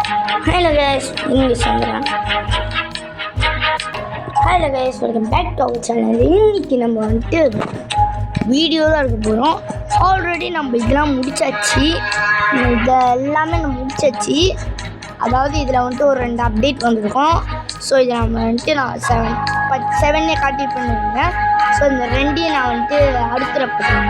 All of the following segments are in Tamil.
Hello guys, English வந்துடுறேன். Hello guys, welcome back to our channel. இன்னைக்கு நம்ம வந்துட்டு வீடியோ தான் இருக்க போகிறோம். ஆல்ரெடி நம்ம இதெல்லாம் முடிச்சாச்சு. இதெல்லாமே நம்ம முடிச்சாச்சு. அதாவது இதில் வந்துட்டு ஒரு 2 அப்டேட் வந்திருக்கோம். ஸோ இதை நம்ம வந்துட்டு நான் 7 காட்டி பண்ணிருந்தேன். ஸோ இந்த 2 நான் வந்துட்டு அடுத்துறப்பேன்.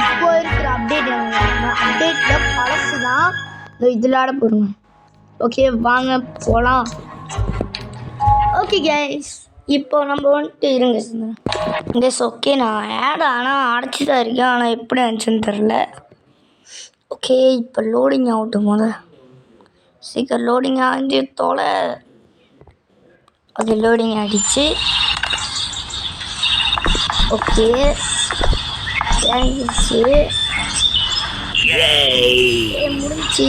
இப்போ இருக்கிற அப்டேட் அப்டேட்டில் பழசு தான் இதில் ஆட போகிறோம். ஓகே வாங்க போகலாம். ஓகே கைஸ், இப்போ நம்ம வந்துட்டு இருங்க கைஸ். ஓகே நான் ஆனால் அடைச்சி தான் இருக்கேன். ஆனால் எப்படி ஆச்சுன்னு தெரில. ஓகே இப்போ லோடிங் ஆகட்டும். சீக்கிரம் லோடிங் ஆகி தொலை. அது லோடிங் ஆகிடுச்சு. ஓகே இறங்கிடுச்சு. முடிச்சு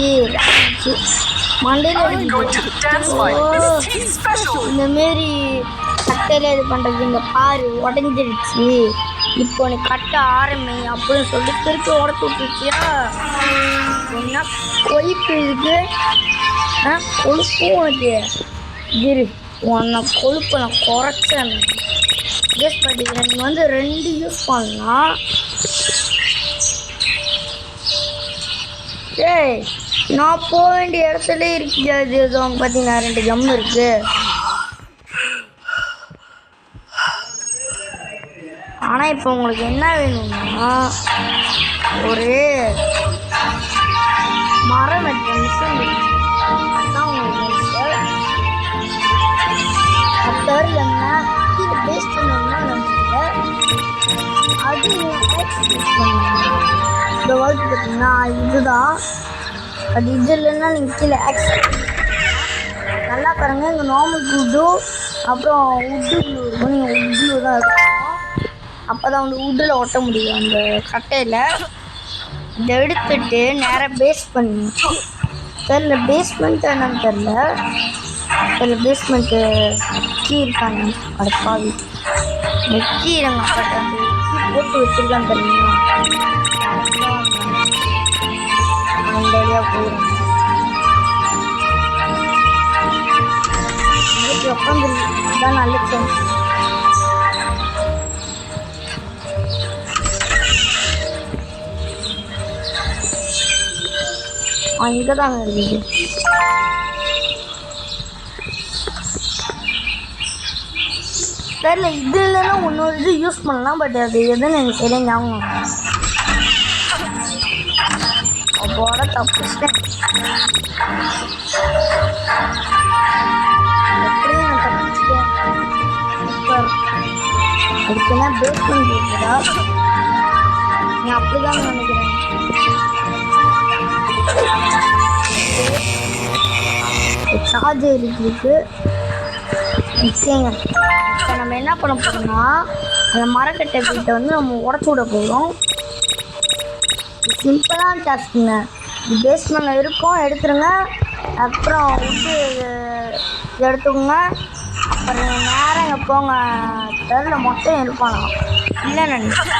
மண்டையில் இந்தமாரி கட்டையில் இது பண்ணுறது இங்கே பாரு உடஞ்சிருச்சு. இப்போ நீ கட்ட ஆரம்பி அப்படின்னு சொல்லி திருப்பி உடச்சு விட்டுருச்சியா. என்ன கொழுப்பு இருக்கு, கொழுப்பும் உனக்கு இரு. உன்னை கொழுப்பை நான் குறைச்சேன். யூஸ் பண்ணிக்கிறேன். நீ வந்து 2 யூஸ் பண்ணலாம். ஏய் நான் போக வேண்டிய இடத்துல இருக்காது. அவங்க பார்த்தீங்கன்னா 2 கம் இருக்கு. ஆனால் இப்போ உங்களுக்கு என்ன வேணும்னா ஒரு மரம் வெட்ட மிஷின் அதுதான் உங்களுக்கு என்ன கீழே பேஸ்ட் பண்ணணும்னா அது இந்த ஒர்க் பார்த்தீங்கன்னா இதுதான். அது இது இல்லைன்னா நீங்கள் கீழே ஆக்செப்ட் நல்லா பாருங்க. இங்கே நார்மல் க்ளூ அப்புறம் உட்டு க்ளூ இருக்கும். நீங்கள் உட் க்ளூ தான் இருக்கணும். அப்போ தான் வந்து உட்டில் ஒட்ட முடியும் அந்த கட்டையில். இதை எடுத்துட்டு நேராக பேஸ் பண்ணி தெரில பேஸ்மெண்ட்டு என்னன்னு தெரில பேஸ்மெண்ட்டு கீ இருக்காங்க. அது பாவி இந்த கீ இருங்க கட்ட அந்த கீ போட்டு வச்சுருக்கான்னு தெரியுமா. அந்த வழியாக போயிடும். உட்காந்துருக்கு தான் நல்ல சான்ஸ். இங்கே தாங்க இருக்குது. தெரியல இது இல்லைன்னா இன்னொரு இது யூஸ் பண்ணலாம். பட் அது எதுன்னு எனக்கு சரியாக ஞாபகம் அப்போட தப்பிச்சிட்டேன். எப்படியும் நான் தப்பிச்சிட்டேன். சூப்பர். அதுக்குன்னா பேஸ்மெண்ட் இருக்குதா? நான் அப்படிதான் நினைக்கிறேன். சார்ஜர் இருக்கு. நிச்சயங்க இப்போ நம்ம என்ன பண்ண போகிறோம்னா அந்த மரக்கட்டை கிட்ட வந்து நம்ம உடச்சி விட போகிறோம். சிம்பிளான டாஸ்க்குங்க. இது பேஸ்மெண்ட்டில் இருக்கும், எடுத்துருங்க. அப்புறம் வந்து எடுத்துக்கோங்க. அப்புறம் நேரம் இங்கே போங்க. தெருல மொத்தம் இருப்பானா இல்லை நினைக்கிறேன்.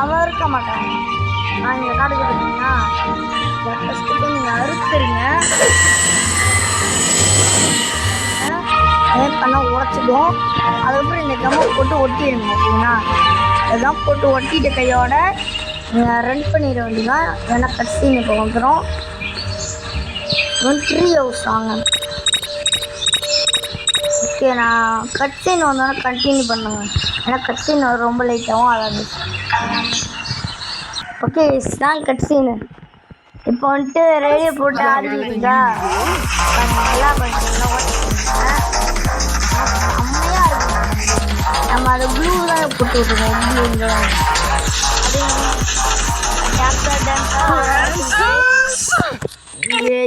அவன் இருக்க மாட்டான். நான் இங்கே காட்டுக்கு பார்த்தீங்கன்னா ஃபஸ்ட்டு நீங்கள் அறுத்துருங்க. பண்ணால் உடச்சிடும். அதுக்கப்புறம் இந்த கம்மை போட்டு ஒட்டிடுங்க. அப்படின்னா அதுதான் போட்டு ஒட்டிட்ட கையோட நீங்கள் ரன் பண்ணிட வேண்டியதான். ஏன்னா கட்சீன் இப்போ வந்துடும். 3 ஹவர்ஸ் வாங்க. ஓகே நான் கட்சீன் வந்தோன்னா கண்டினியூ பண்ணுங்க. ஏன்னா கட்சீன் ரொம்ப லேட் ஆகும். அதாவது ஓகே இதுதான் கட்சீனு. இப்போ வந்துட்டு ரேடியோ போட்டு ஆடிக்கிட்டா நல்லா பண்ணுறீங்க. செம்மையாக இருக்கும். நம்ம அதை ப்ளூ தான் போட்டு விட்டுருக்கோம். ப்ளூ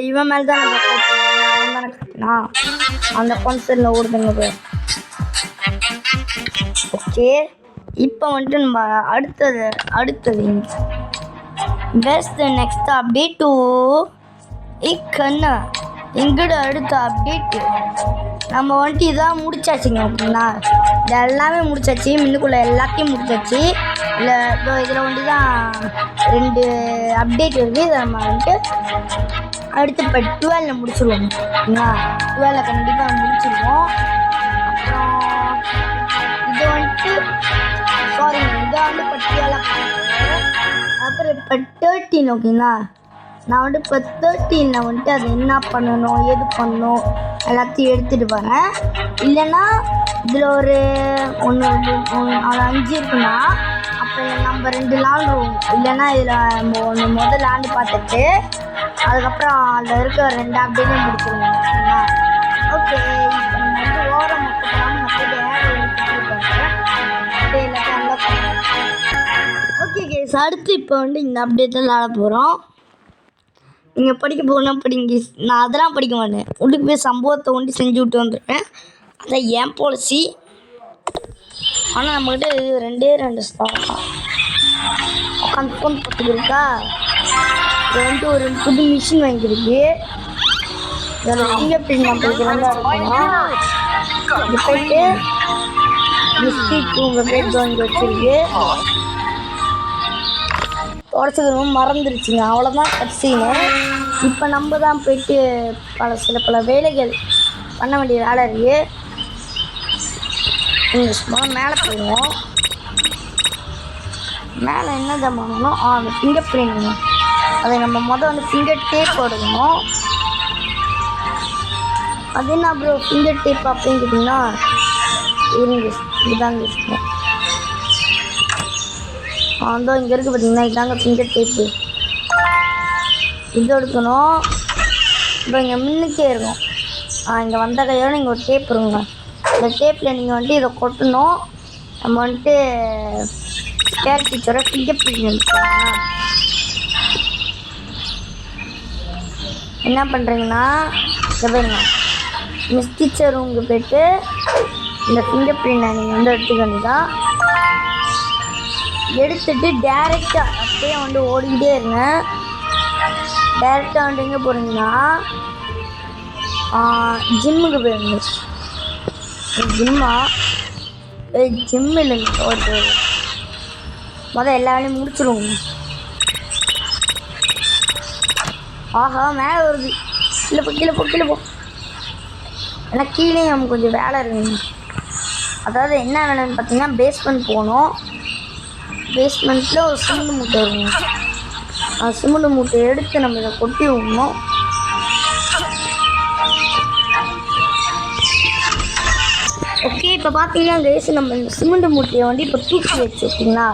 இவன் மேலே தான் அவன் தானே கட்டினா அந்த கான்சர்ட்டில் ஓடுதுங்க. ஓகே இப்போ வந்துட்டு நம்ம அடுத்தது பெஸ்ட் நெக்ஸ்ட் அப்டேட் டு இக்கண்ணா எங்கட அடுத்த அப்டேட்டு நம்ம வந்துட்டு இதான் முடிச்சாச்சுங்க. ஓகேங்களா, இது எல்லாமே முடிச்சாச்சு. மின்னுக்குள்ளே எல்லாத்தையும் முடிச்சாச்சு. இல்லை இப்போ இதில் வந்துட்டு தான் 2 அப்டேட் இருக்குது. இதை நம்ம வந்துட்டு அடுத்து இப்போ 12 முடிச்சிடுவோம். ஓகேங்களா, 12 கண்டிப்பாக முடிச்சிடுவோம். அப்புறம் இது வந்துட்டு இதை வந்து இப்போ 12 அப்புறம் இப்போ 13. ஓகேங்களா, நான் வந்துட்டு இப்போ 13 வந்துட்டு அது என்ன பண்ணணும் எது பண்ணணும் எல்லாத்தையும் எடுத்துகிட்டு வரேன். இல்லைன்னா இதில் ஒரு 1 2 3 4 5 இருக்குன்னா அப்போ நம்ம 2 விளாண்டுருவோம். இல்லைன்னா இதில் நம்ம ஒன்று முதல் விளாண்டு பார்த்துட்டு அதுக்கப்புறம் அதில் இருக்க 2 அப்படியே முடிச்சிடுவோம். ஓகேங்களா, ஓகே. இப்போ நம்ம வந்து ஓரம் மட்டும் போகாமல் நான் போய் அப்படியே எல்லாத்தையும் நல்லா பண்ணுறேன். ஓகே கேஸ், அடுத்து இப்போ வந்து இந்த அப்டேட்டில் விளாட போகிறோம். நீங்கள் படிக்க போகணும் படிங்க. நான் அதெல்லாம் படிக்க மாட்டேன். உள்ளுக்கு போய் சம்பவத்தை ஒண்டி செஞ்சு விட்டு வந்துடுவேன். அதான் என் பாலிசி. ஆனால் நம்மக்கிட்ட இது 2 ஸ்டார் உட்காந்து ஃபோன் பார்த்துட்டு இருக்கா. இது வந்துட்டு ஒரு புது மிஷின் வாங்கியிருக்கு. இதில் ஃபிங்கர் பிரிண்ட் நம்மளுக்கு நல்லா இருக்கணும். இது போயிட்டு பிஸ்கெட் உங்கள் பேர் வாங்கி வச்சிருக்கு. உடச்சது மறந்துருச்சுங்க. அவ்வளோதான் கட்சின்னு. இப்போ நம்ம தான் போயிட்டு பல வேலைகள் பண்ண வேண்டிய வேலை இருக்குது. சும்மா மேலே போயிடுவோம். மேலே என்ன தான் பண்ணணும்? அந்த ஃபிங்கர் பிரிண்ட். அதை நம்ம வந்து ஃபிங்கர் டேப் போடணும். அது என்ன ப்ரோ ஃபிங்கர் டேப் அப்படின்னு கேட்டிங்கன்னா இதுதாங்க இருக்கும். அதான் இங்கே இருக்குது பார்த்தீங்கன்னா, இதாங்க ஃபிங்கர் டேப்பு. இது எடுக்கணும். இப்போ இங்கே முன்னுக்கே இருக்கும். இங்கே வந்த கையோட இங்கே ஒரு டேப் இருக்குங்க. இந்த டேப்பில் நீங்கள் வந்துட்டு இதை கொட்டணும். நம்ம வந்துட்டு கேர் டீச்சரை ஃபிங்கர் பிரிண்ட் என்ன பண்ணுறீங்கன்னா, இதை பாருங்க, மிஸ் டீச்சர் ரூமுக்கு போய்ட்டு இந்த ஃபிங்கர் பிரிண்டை நீங்கள் வந்து எடுத்துக்க வேண்டியதான். எடுத்துட்டு டேரெக்டாக அப்படியே வந்து ஓடிக்கிட்டே இருங்க. டேரெக்டாக வந்து எங்கே போகிறீங்கன்னா ஜிம்முக்கு போயிருங்க. ஜிம் இல்லைங்க, ஒரு எல்லா வேலையும் முடிச்சிடுவோங்க. ஆஹா, மேலே வருது. கீழே போ. ஏன்னா கீழே நமக்கு கொஞ்சம் வேலை இருக்குங்க. அதாவது என்ன வேலைன்னு பார்த்தீங்கன்னா, பேஸ்மெண்ட் போகணும். பேஸ்மெண்ட்டில் ஒரு சிமெண்ட் மூட்டை இருக்குங்க. அந்த சிமெண்ட் மூட்டை எடுத்து நம்ம இதை கொட்டி விடணும். ஓகே, இப்போ பார்த்தீங்கன்னா கேஸ் நம்ம இந்த சிமெண்ட் மூட்டையை வந்து இப்போ தூக்கி வச்சுருக்கீங்களா.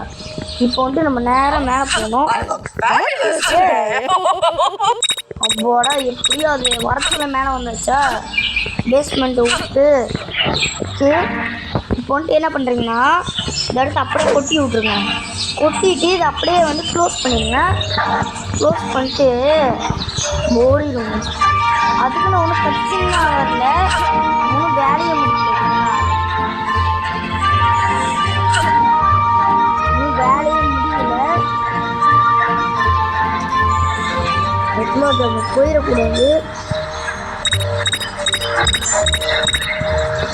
இப்போ வந்து நம்ம நேராக மேலே போகணும். அப்போடா எப்படியோ அது வரத்துல மேலே வந்துச்சா பேஸ்மெண்ட்டை விட்டு. ஓகே, இப்போ வந்துட்டு என்ன பண்ணுறீங்கன்னா, இந்த இடத்த அப்படியே கொட்டி விட்ருங்க. கொட்டிட்டு இதை அப்படியே வந்து க்ளோஸ் பண்ணிடுங்க. க்ளோஸ் பண்ணிட்டு ஓடிடுங்க. அதுக்கு நான் ஒன்றும் பிரச்சனை வரல, ஒன்றும் வேலையை முடிக்கல. இன்னும் வேலையே முடியல. எவ்வளோ போயிடக்கூடாது.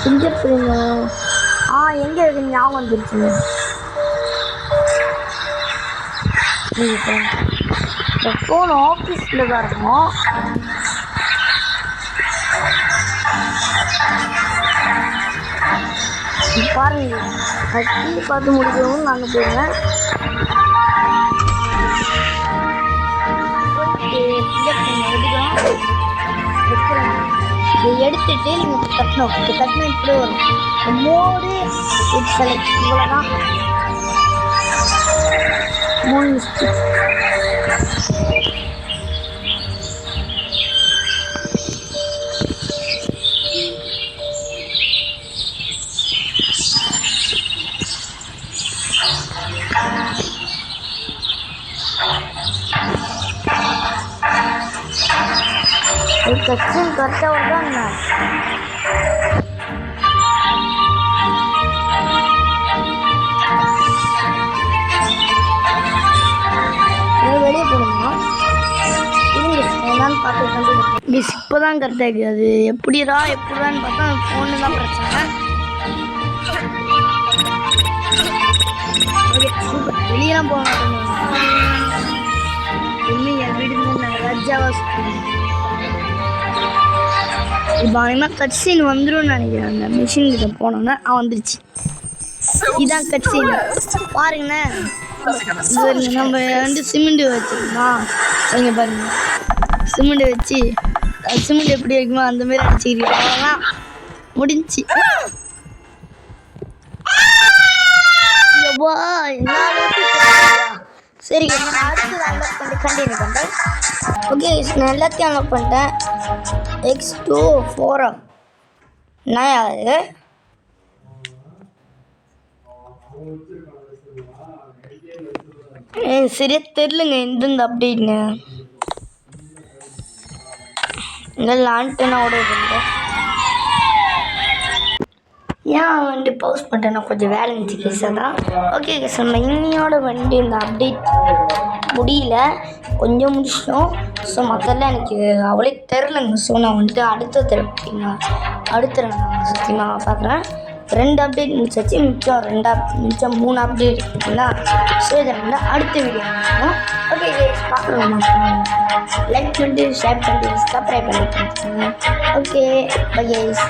ஃபிங்கர் பிரிண்ட் எங்கே இருக்குன்னு ஞாபகம் வந்துருச்சுங்க. இந்த ஃபோன் ஆஃபீஸில் தான் இருக்கும். பாருங்க, கட்டி பார்த்து முடிக்கவும் நாங்கள் போயிருவேன். இதை எடுத்துட்டு நீங்கள் கட்டணும். இப்போ கட்டினா இப்படி வரும். மோடு இது செலக்ட். இவ்வளோதான் 3 மிஸ்டேக். கட்சியும் கரெக்டாக வருதாங்கண்ணா. வெளியே போகணுமா? இருங்க, என்னன்னு பார்த்து மிஸ் இப்போ தான் கரெக்டாக இருக்குது. அது எப்படிதான்னு பார்த்தா ஃபோனு தான் பிரச்சனை. Okay super. வெளியெல்லாம் போக மாட்டேங்க. என் வீடு ரஜாவா இப்போ அவன் கட்சீன் வந்துடும் நினைக்கிறேன். அந்த மிஷின் கிட்ட போனோன்னா வந்துருச்சு. இதான் கட்சீன் பாருங்கண்ணே. நம்ம சிமெண்ட் வச்சுருக்கோம். இங்கே பாருங்க, சிமெண்ட் வச்சு சிமெண்ட் எப்படி வைக்குமோ அந்த மாதிரி அடிச்சுக்கிறீங்க. முடிஞ்சு சரி, அடுத்து அன்லாக் பண்ணி கண்டினியூ பண்ணுறேன். ஓகே நான் எல்லாத்தையும் அன்லாக் பண்ணிட்டேன். X2 4 நான் யாரு சரியா தெரிலங்க எந்தெந்த அப்டேட்னு. இந்த லான்டனோட இருந்தேன். ஏன் வண்டி பவுஸ் பண்ணிட்டேன்னா கொஞ்சம் வேலை இருந்துச்சு கேஸாக தான். ஓகே கேஸ், நம்ம இன்னையோட வண்டி இந்த அப்டேட் முடியல, கொஞ்சம் முடிச்சிட்டோம். ஸோ மற்றெல்லாம் எனக்கு அவளே தெரிலங்க. ஸோ நான் வந்துட்டு அடுத்த சத்தியமாக பார்க்குறேன். 2 அப்டேட் முடிச்சாச்சு. மிச்சம் 3 அப்டேட் இருக்குங்களா. ஸோ இதை வந்து அடுத்த வீடியோ பார்க்கணும். ஓகே கேஸ், பார்க்குறோம். லைக் பண்ணிட்டு ஷேர் பண்ணிட்டு சப்ஸ்கிரைப் பண்ணிட்டு ஓகே பை கேஸ்.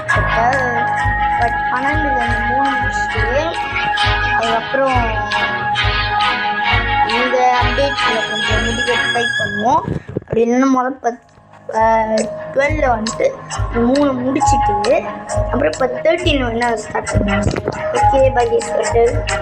பட் 12 3 முடிச்சுட்டு அதுக்கப்புறம் இந்த அப்டேட்ஸில் கொஞ்சம் முடிக்க ட்ரை பண்ணுவோம். அப்படி இல்லைன்னா 12 வந்துட்டு 3 முடிச்சுட்டு அப்புறம் இப்போ 13 வேணால் ஸ்டார்ட் பண்ணுவோம். Okay bye case.